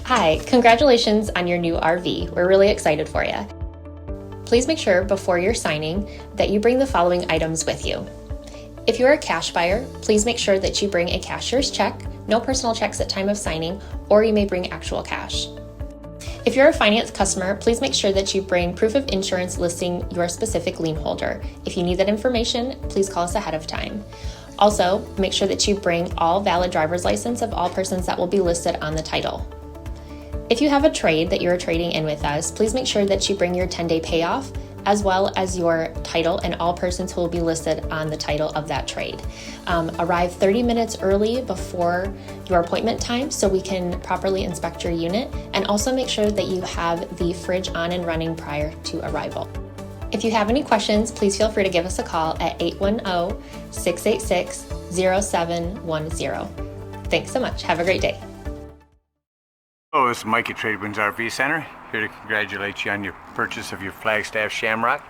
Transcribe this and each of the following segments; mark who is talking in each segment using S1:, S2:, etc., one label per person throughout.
S1: Hi, congratulations on your new RV. We're really excited for you. Please make sure before you're signing that you bring the following items with you. If you're a cash buyer, please make sure that you bring a cashier's check, no personal checks at time of signing, or you may bring actual cash. If you're a finance customer, please make sure that you bring proof of insurance listing your specific lien holder. If you need that information, please call us ahead of time. Also, make sure that you bring all valid driver's license of all persons that will be listed on the title. If you have a trade that you're trading in with us, please make sure that you bring your 10-day payoff as well as your title and all persons who will be listed on the title of that trade. Arrive 30 minutes early before your appointment time so we can properly inspect your unit, and also make sure that you have the fridge on and running prior to arrival. If you have any questions, please feel free to give us a call at 810-686-0710. Thanks so much. Have a great day.
S2: Hello, this is Mike at TradeWinds RV Center, here to congratulate you on your purchase of your Flagstaff Shamrock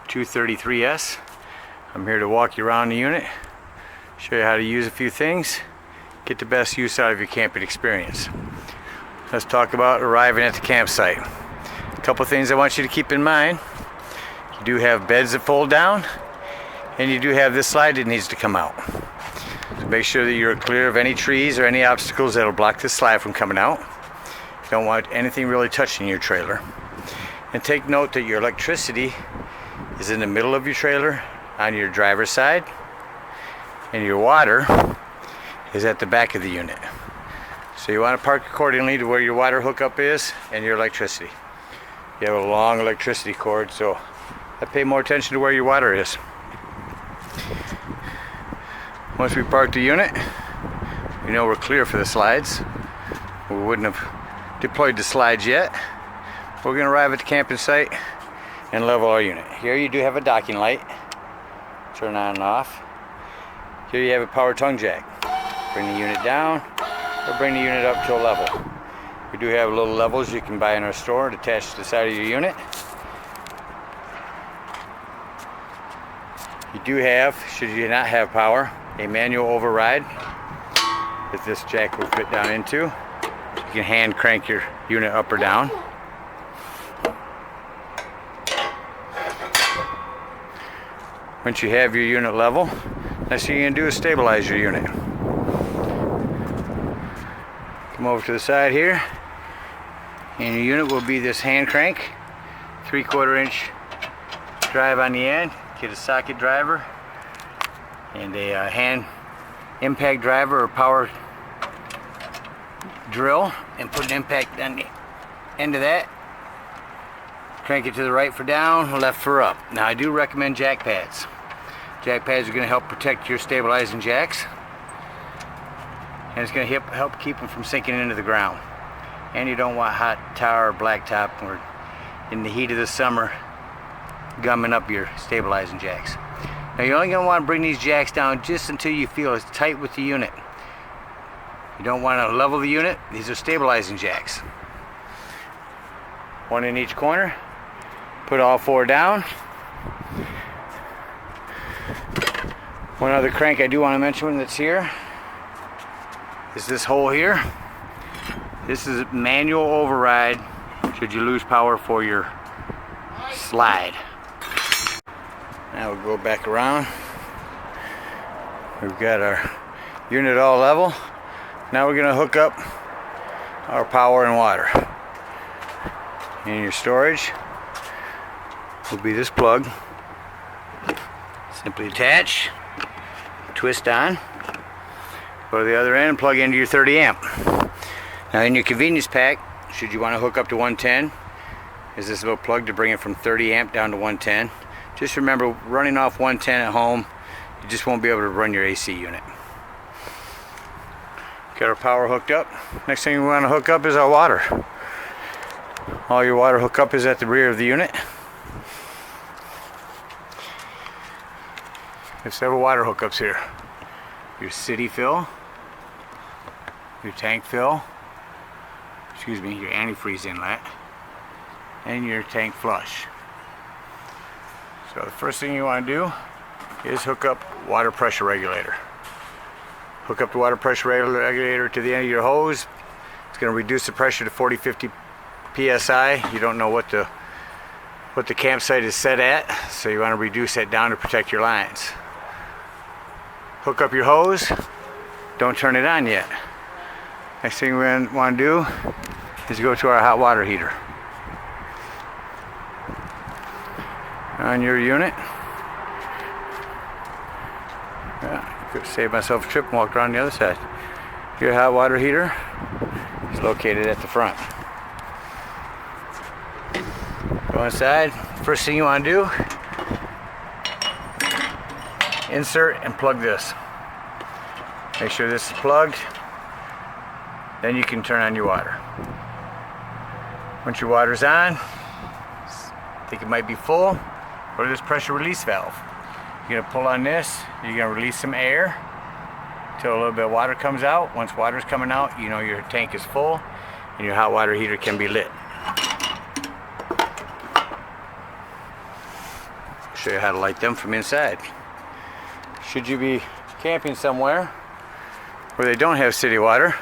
S2: 233S. I'm here to walk you around the unit, show you how to use a few things, get the best use out of your camping experience. Let's talk about arriving at the campsite. A couple things I want you to keep in mind. You do have beds that fold down, and you do have this slide that needs to come out. So make sure that you're clear of any trees or any obstacles that will block this slide from coming out. You don't want anything really touching your trailer. And take note that your electricity is in the middle of your trailer on your driver's side, and your water is at the back of the unit. So you want to park accordingly to where your water hookup is and your electricity. You have a long electricity cord, so I pay more attention to where your water is. Once we park the unit, we know we're clear for the slides. We wouldn't have deployed the slides yet. We're going to arrive at the camping site and level our unit. Here you do have a docking light. Turn on and off. Here you have a power tongue jack. Bring the unit down or bring the unit up to a level. We do have little levels you can buy in our store to attach to the side of your unit. You do have, should you not have power, a manual override that this jack will fit down into. You can hand crank your unit up or down. Once you have your unit level, next thing you're going to do is stabilize your unit. Come over to the side here, and your unit will be this hand crank, 3/4 inch drive on the end. Get a socket driver and a hand impact driver or power drill, and put an impact on the end of that. Crank it to the right for down, left for up. Now I do recommend jack pads. Jack pads are going to help protect your stabilizing jacks, and it's going to help keep them from sinking into the ground. And you don't want hot tar or blacktop or in the heat of the summer gumming up your stabilizing jacks. Now you're only going to want to bring these jacks down just until you feel it's tight with the unit. You don't want to level the unit. These are stabilizing jacks. One in each corner. Put all four down. One other crank I do want to mention that's here is this hole here. This is a manual override should you lose power for your slide. Now we'll go back around. We've got our unit all level. Now we're going to hook up our power and water. In your storage will be this plug. Simply attach, twist on, go to the other end and plug into your 30 amp. Now in your convenience pack, should you want to hook up to 110, is this little plug to bring it from 30 amp down to 110. Just remember, running off 110 at home, you just won't be able to run your AC unit. Got our power hooked up. Next thing we want to hook up is our water. All your water hookup is at the rear of the unit. There's several water hookups here. Your city fill, your tank fill, your antifreeze inlet, and your tank flush. So the first thing you want to do is hook up water pressure regulator. Hook up the water pressure regulator to the end of your hose, It's going to reduce the pressure to 40-50 psi. You don't know what the campsite is set at, so you want to reduce that down to protect your lines. Hook up your hose. Don't turn it on yet. Next thing we want to do is go to our hot water heater. On your unit. Yeah, could save myself a trip and walk around the other side. Your hot water heater is located at the front. Go inside. First thing you want to do, insert and plug this. Make sure this is plugged. Then you can turn on your water. Once your water's on, think it might be full, go to this pressure release valve. You're gonna pull on this, you're gonna release some air until a little bit of water comes out. Once water's coming out, you know your tank is full and your hot water heater can be lit. I'll show you how to light them from inside. Should you be camping somewhere where they don't have city water,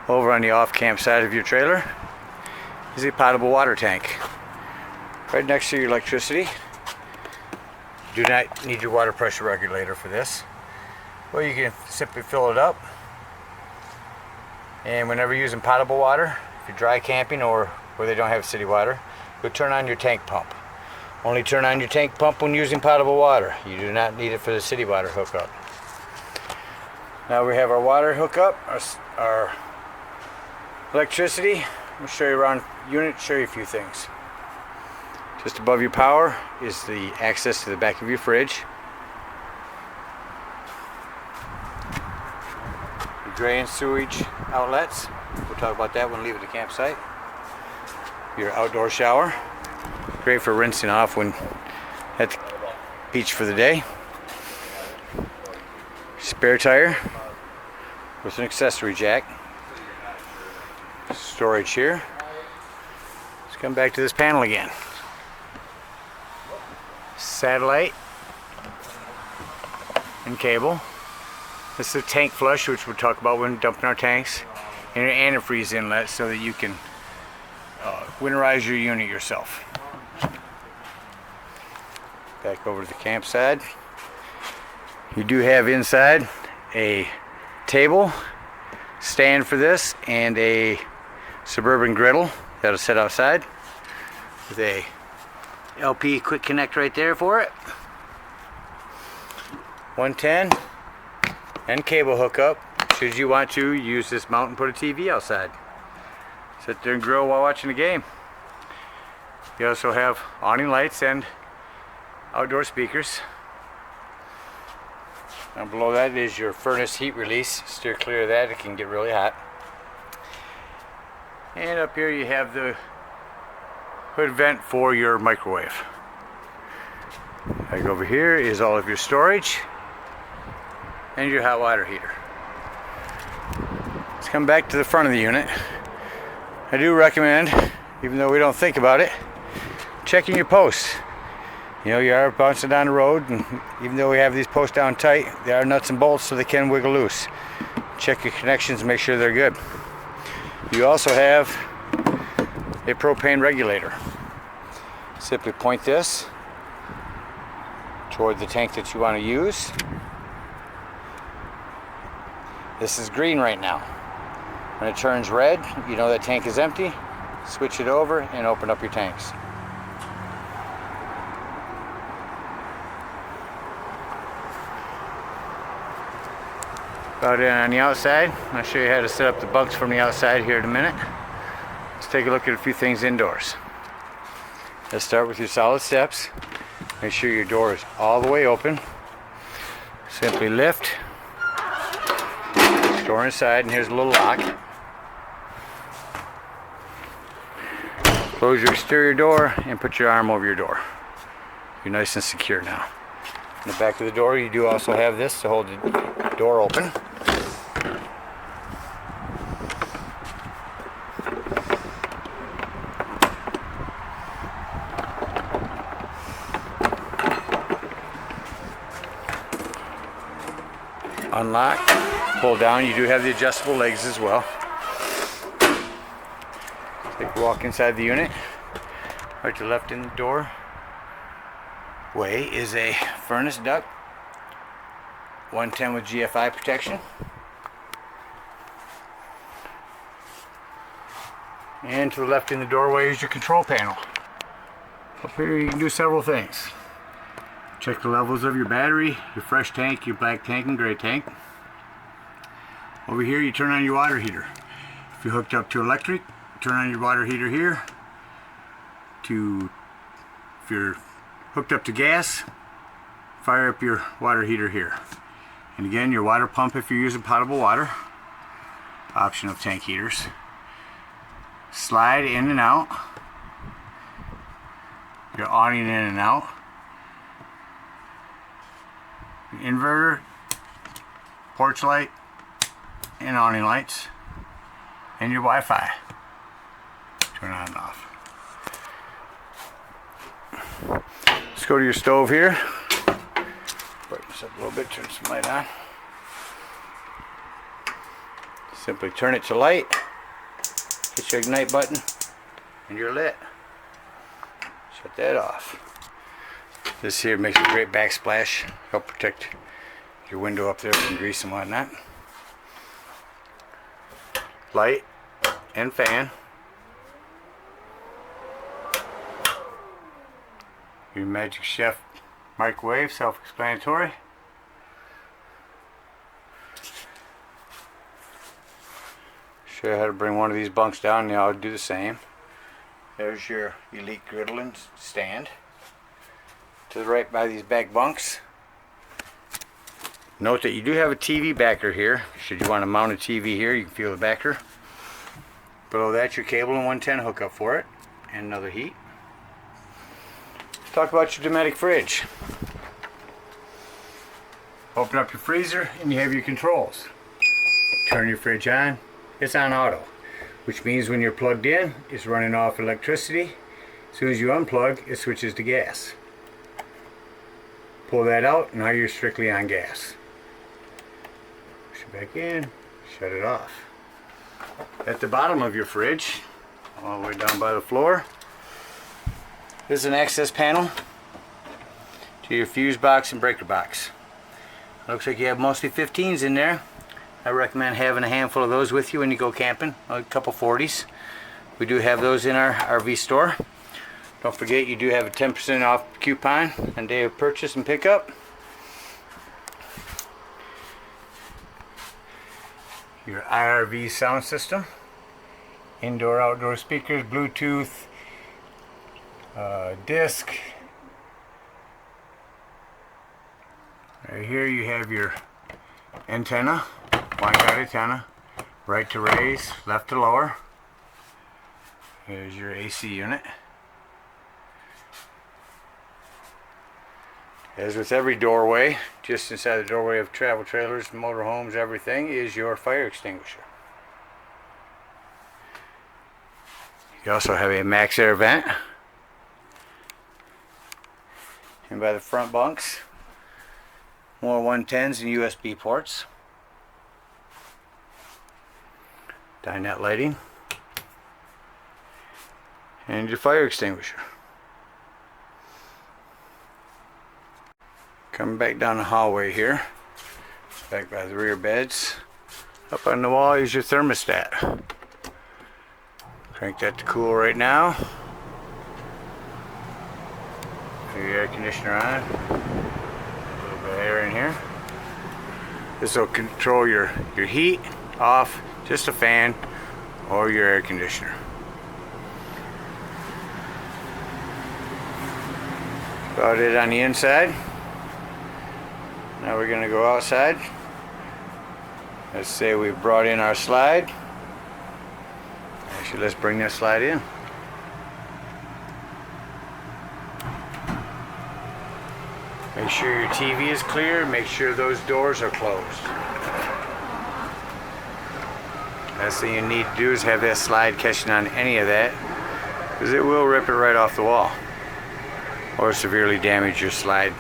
S2: over on the off-camp side of your trailer is a potable water tank. Right next to your electricity. Do not need your water pressure regulator for this. Well, you can simply fill it up. And whenever you're using potable water, if you're dry camping or where they don't have city water, you'll turn on your tank pump. Only turn on your tank pump when using potable water. You do not need it for the city water hookup. Now we have our water hookup, our electricity. I'll show you around unit, show you a few things. Just above your power is the access to the back of your fridge. Your drain sewage outlets. We'll talk about that when we leave the campsite. Your outdoor shower. Great for rinsing off when at the beach for the day. Spare tire with an accessory jack. Storage here. Let's come back to this panel again. Satellite and cable. This is a tank flush, which we'll talk about when dumping our tanks, and your antifreeze inlet so that you can winterize your unit yourself. Back over to the campsite. You do have inside a table, stand for this, and a Suburban griddle that'll sit outside with a LP quick connect right there for it. 110 and cable hookup should you want to use this mount and put a TV outside. Sit there and grill while watching the game. You also have awning lights and outdoor speakers. Down below that is your furnace heat release. Steer clear of that, it can get really hot. And up here you have the hood vent for your microwave. Like over here is all of your storage and your hot water heater. Let's come back to the front of the unit. I do recommend, even though we don't think about it, checking your posts. You know, you are bouncing down the road, and even though we have these posts down tight, they are nuts and bolts so they can wiggle loose. Check your connections and make sure they're good. You also have a propane regulator. Simply point this toward the tank that you want to use. This is green right now. When it turns red, you know that tank is empty. Switch it over and open up your tanks. About in on the outside, I'll show you how to set up the bunks from the outside here in a minute. Let's take a look at a few things indoors. Let's start with your solid steps. Make sure your door is all the way open. Simply lift, door inside, and here's a little lock. Close your exterior door and put your arm over your door. You're nice and secure now. In the back of the door, you do also have this to hold the door open. Unlock, pull down. You do have the adjustable legs as well. Take a walk inside the unit. Right to the left in the door way is a furnace duct, 110 with GFI protection. And to the left in the doorway is your control panel. Up here you can do several things. Check the levels of your battery, your fresh tank, your black tank and gray tank. Over here you turn on your water heater. If you're hooked up to electric, turn on your water heater here. If you're hooked up to gas, fire up your water heater here. And again, your water pump if you're using potable water. Option of tank heaters. Slide in and out. Your awning in and out. Your inverter, porch light, and awning lights. And your Wi-Fi. Turn on and off. Let's go to your stove here. Brighten this up a little bit, turn some light on. Simply turn it to light, hit your ignite button, and you're lit. Shut that off. This here makes a great backsplash, help protect your window up there from grease and whatnot. Light and fan. Your Magic Chef microwave, self-explanatory. Show you how to bring one of these bunks down, and I'll do the same. There's your Elite griddle stand. To the right by these back bunks. Note that you do have a TV backer here. Should you want to mount a TV here, you can feel the backer. Below that, your cable and 110 hookup for it, and another heat. Talk about your Dometic fridge. Open up your freezer and you have your controls. Turn your fridge on, it's on auto, which means when you're plugged in, it's running off electricity. As soon as you unplug, it switches to gas. Pull that out, now you're strictly on gas. Push it back in, shut it off. At the bottom of your fridge, all the way down by the floor, this is an access panel to your fuse box and breaker box. Looks like you have mostly 15s in there. I recommend having a handful of those with you when you go camping, a couple 40s. We do have those in our RV store. Don't forget you do have a 10% off coupon on day of purchase and pickup. Your IRV sound system, indoor outdoor speakers, Bluetooth, disc. Right here you have your antenna, wide guide antenna, right to raise, left to lower. Here's your AC unit. As with every doorway, just inside the doorway of travel trailers, motorhomes, everything is your fire extinguisher. You also have a max air vent. And by the front bunks, more 110s and USB ports. Dinette lighting. And your fire extinguisher. Coming back down the hallway here, back by the rear beds. Up on the wall is your thermostat. Crank that to cool right now. Your air conditioner on. A little bit of air in here. This will control your heat, off, just a fan, or your air conditioner. About it on the inside. Now we're going to go outside. Let's say we've brought in our slide. Actually, let's bring that slide in. Make sure your TV is clear. Make sure those doors are closed. Last thing you need to do is have that slide catching on any of that, because it will rip it right off the wall or severely damage your slide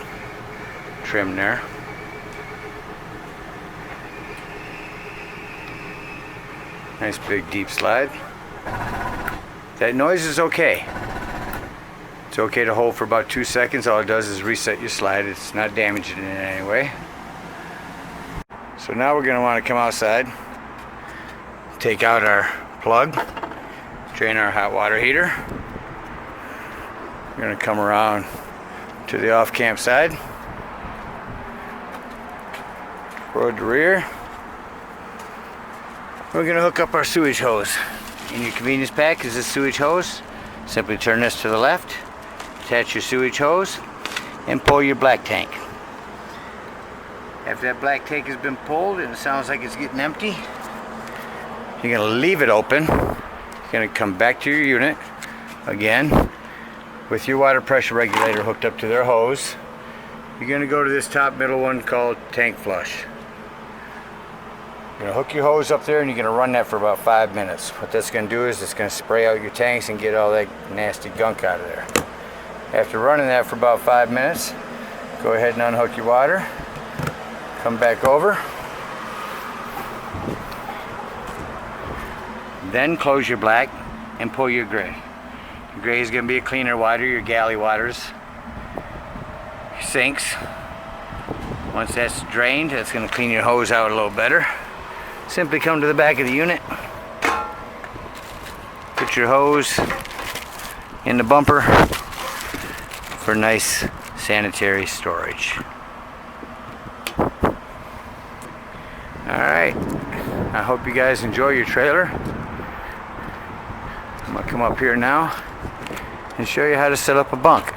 S2: trim there. Nice big deep slide. That noise is okay. It's okay to hold for about 2 seconds. All it does is reset your slide. It's not damaging it in any way. So now we're going to want to come outside, take out our plug, drain our hot water heater. We're going to come around to the off-camp side, toward the rear. We're going to hook up our sewage hose. In your convenience pack is this sewage hose. Simply turn this to the left, attach your sewage hose, and pull your black tank. After that black tank has been pulled and it sounds like it's getting empty, you're going to leave it open. You're going to come back to your unit again with your water pressure regulator hooked up to their hose. You're going to go to this top middle one called tank flush. You're going to hook your hose up there and you're going to run that for about 5 minutes. What that's going to do is it's going to spray out your tanks and get all that nasty gunk out of there. After running that for about 5 minutes, go ahead and unhook your water. Come back over. Then close your black and pull your gray. Your gray is going to be a cleaner water, your galley waters, your sinks. Once that's drained, that's going to clean your hose out a little better. Simply come to the back of the unit, put your hose in the bumper for nice sanitary storage. Alright, I hope you guys enjoy your trailer. I'm going to come up here now and show you how to set up a bunk.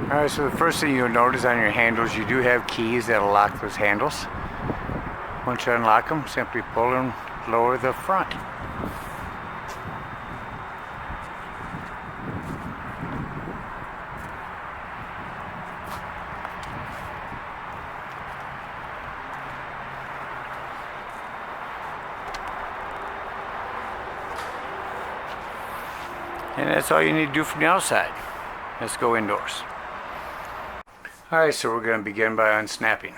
S2: Alright, so the first thing you'll notice on your handles, you do have keys that'll lock those handles. Once you unlock them, simply pull and lower the front. And that's all you need to do from the outside. Let's go indoors. Alright, so we're going to begin by unsnapping.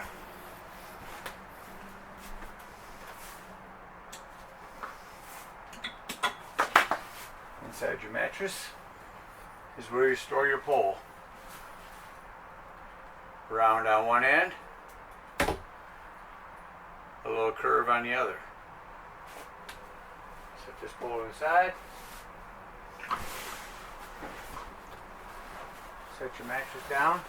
S2: Inside your mattress is where you store your pole. Round on one end, a little curve on the other. Set this pole inside. Set your mattress down.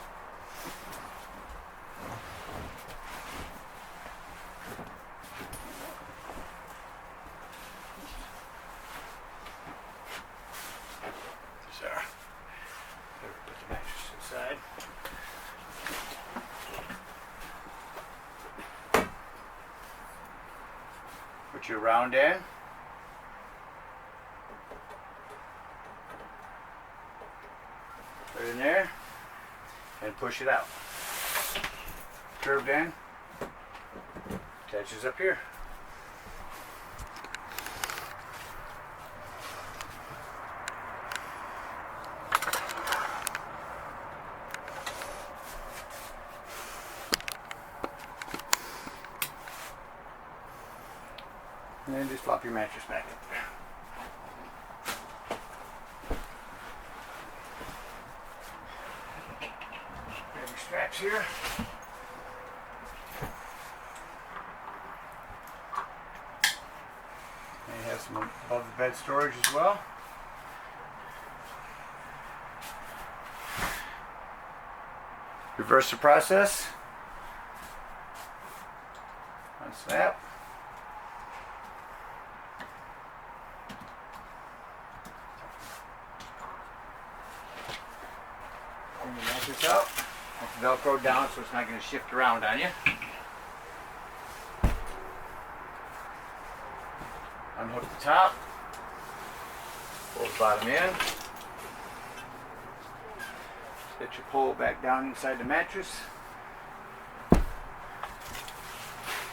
S2: There. Put the mattress inside. Put your round end. Put it in there and push it out. Curved end attaches up here. And then just flop your mattress back up there. Grab your straps here. And you have some above the bed storage as well. Reverse the process. Unsnap. Bring the mattress out. Let the Velcro down so it's not going to shift around on you. Unhook the top. Pull the bottom in. Get your pole back down inside the mattress.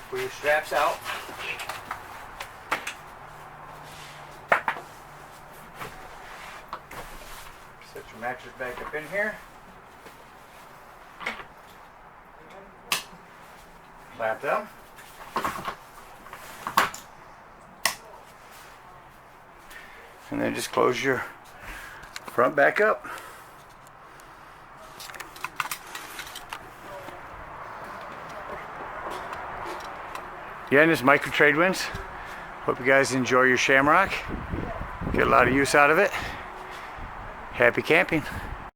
S2: Pull your straps out. Set your mattress back up in here. Clamp them. and then just close your front back up. Again, this is Mike with TradeWinds. Hope you guys enjoy your Shamrock. Get a lot of use out of it. Happy camping.